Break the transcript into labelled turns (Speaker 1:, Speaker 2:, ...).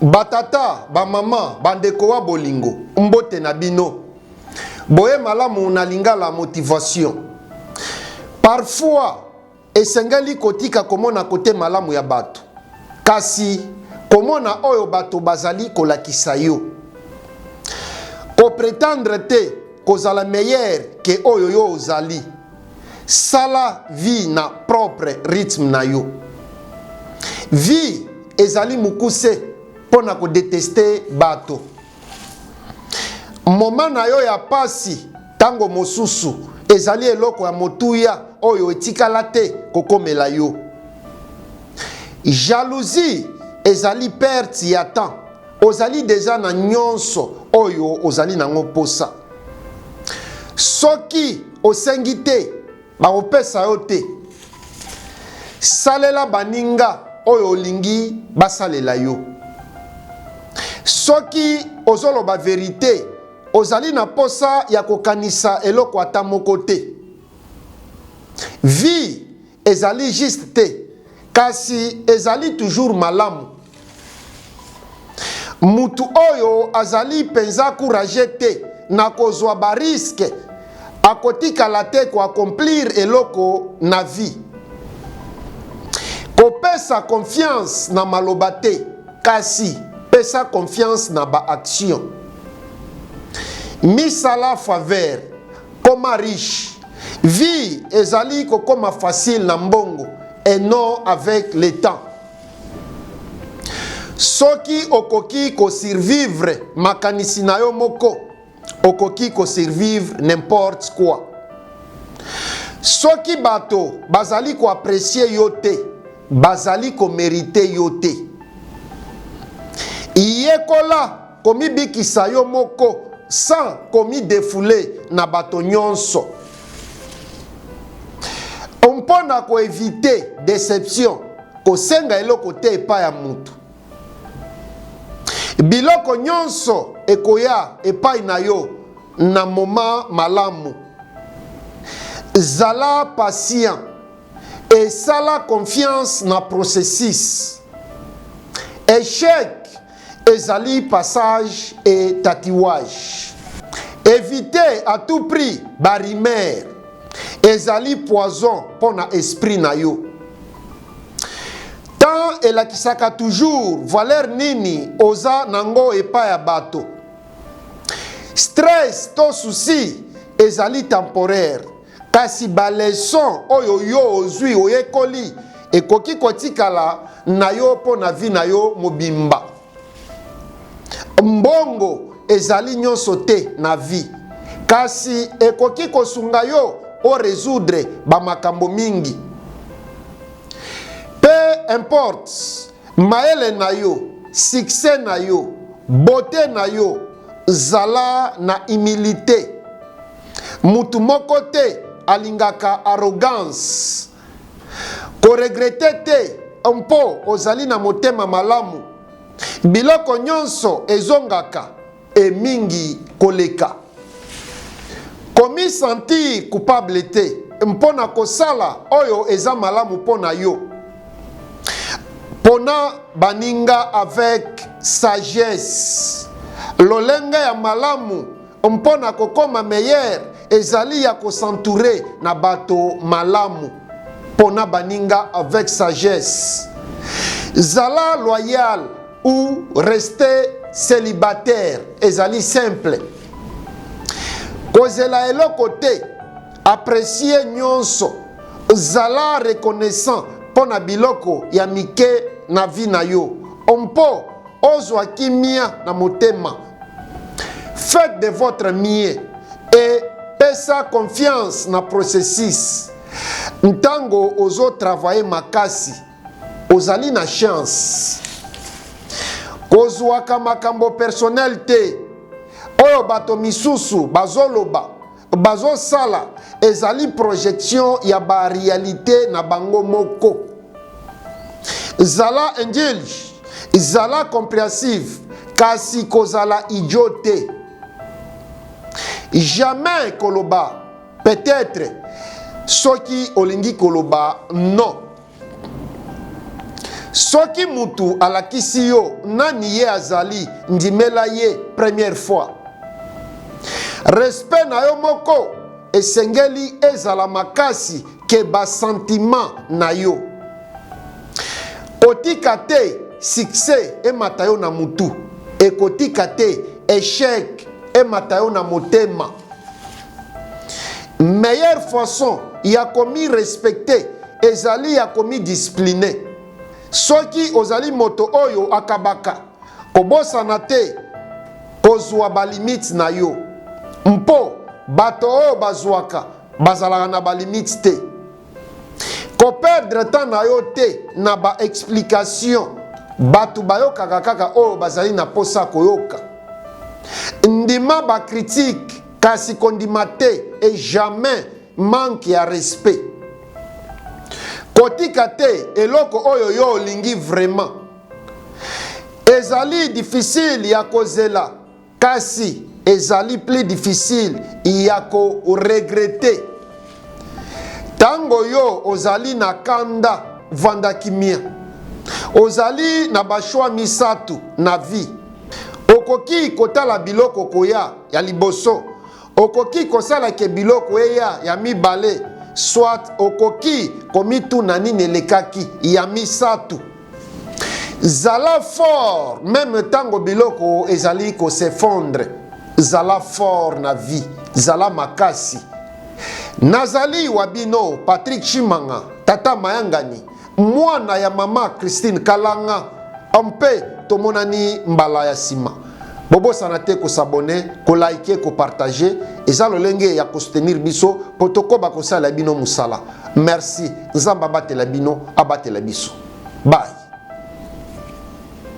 Speaker 1: Batata, ba mama, bandeko wa bolingo, mbote na bino. Boye malamu na lingala motivation. Parfois, esengeli kotika komona kote malamu ya bato. Kasi, komona oyo bato bazali kolakisa yo. Ko prétendre te kozala meilleur ke oyo yo ozali. Sala vie na propre rythme na yo. Vie ezali mukuse pona ko détester bato. Moment na yo ya pasi tango mosusu ezali eloko ya motuya oyo etikala te kokomela yo. Jalousie ezali perte ya temps. Ozali deja na nyonso oyo ozali nango posa. Soki osengi te ba opesa yo te. Salela baninga oyo olingi basalela yo. Soki ozoloba vérité ozali na posa ya kokanisa eloko ata moko te. Vie ezali juste te, kasi ezali toujours malamu. Mutu oyo azali penza courage te na kozwa ba risque akotikala te ko accomplir eloko na vie. Kopesa confiance na maloba te, kasi pesa confiance na ba action. Misala faveur, koma riche. Vie ezali kokoma facile na mbongo et non avec le temps. Soki okoki ko survivre makanisi na yo moko, okoki ko survivre n'importe quoi. Soki bato bazali ko apprécier yo te, bazali ko mériter yo te. Iyekola komi bikisa yo moko sans komi défouler na bato nyonso. Mpona ko éviter déception, ko senga eloko te epa ya mutu. Biloko nyonso ekoya epai na yo na moment malamu. Zala patient et sala confiance na processus. Échec ezali passage et tatouage. Évitez à tout prix barimer. Ezali poison pona esprit na yo. Tant elakisaka toujours valeur nini oza nango epa ya bato. Stress to souci ezali temporaire. Kasi ba leçon oyo yo ozwi oyekoli ekoki kotikala na yo pona vie na yo mobimba. Mbongo ezali nyonso te na vie. Kasi ekoki kosunga yo o résoudre ba makambo mingi. Peu importe maele na yo, succès na yo, beauté na yo, zala na humilité. Mutu moko te alingaka arrogance. Ko regrette te mpo ozali na motema malamu. Biloko nyonso ezongaka e mingi koleka. Komi sentir coupable te mpona kosala oyo eza malamu pona yo. Pona baninga avec sagesse. Lolenga ya malamu mpona kokoma meilleur ezali ya kosentourer na bato malamu. Pona baninga avec sagesse. Zala loyal ou rester célibataire ezali simple. Kozela eloko te, apprécier nyonso, zala reconnaissant pona biloko ya mike na vie na yo. Ompo ozwa kimia na motema. Faites de votre mieux et pesa confiance na processus. Ntango ozo travailler makasi, ozali na chance. Kozwaka makambo personnel te. Oyo bato misusu bazoloba, bazosala ezali projection ya ba réalité na bango moko. Zala indulge, zala compréhensive, kasi kozala idiote. Jamais koloba, peut-être, soki olingi koloba, non. soki mutu alakisi yo nani ye azali ndimela ye première fois, respect na yo moko esengeli ezala makasi ke ba sentiment na yo. Kotika te succès emata yo na mutu, ekotika te échec emata yo na motema. Meilleure façon ya komi respecter ezali ya komi discipliner. Soki ozali moto oyo akabaka kobosana te kozwa ba limite na yo, mpo bato oyo bazwaka bazalaka na ba limite te. Ko perdre temps na yo te na ba explication batu bayokaka kaka oyo bazali na posa koyoka. Ndima ba critique kasi kondima te et jamais manque ya respect. Kotika te eloko oyo yo olingi vraiment. Ezali difficile ya kozela kasi ezali plus difficile ya ko regretter. Tango yo ozali na kanda vanda kimia, ozali na bashwa misatu na vie. Okoki kotala biloko koya ya liboso, okoki kosala ke biloko eya ya mibale, soit okoki komitu na nini elekaki ya misatu. Zala fort même tango biloko ezali ko s'effondre, zala fort na vie, zala makasi. Nazali wabino Patrick Chimanga, Tata Mayangani, mwana ya mama Christine Kalanga, ampe tomonani mbala ya sima. Bobo sanate ko s'abonner, ko liker, ko partager, eza lolenge ya ko soutenir biso, potoko ba ko sala bino musala. Merci, nzamba batela bino, abatela biso. Bye.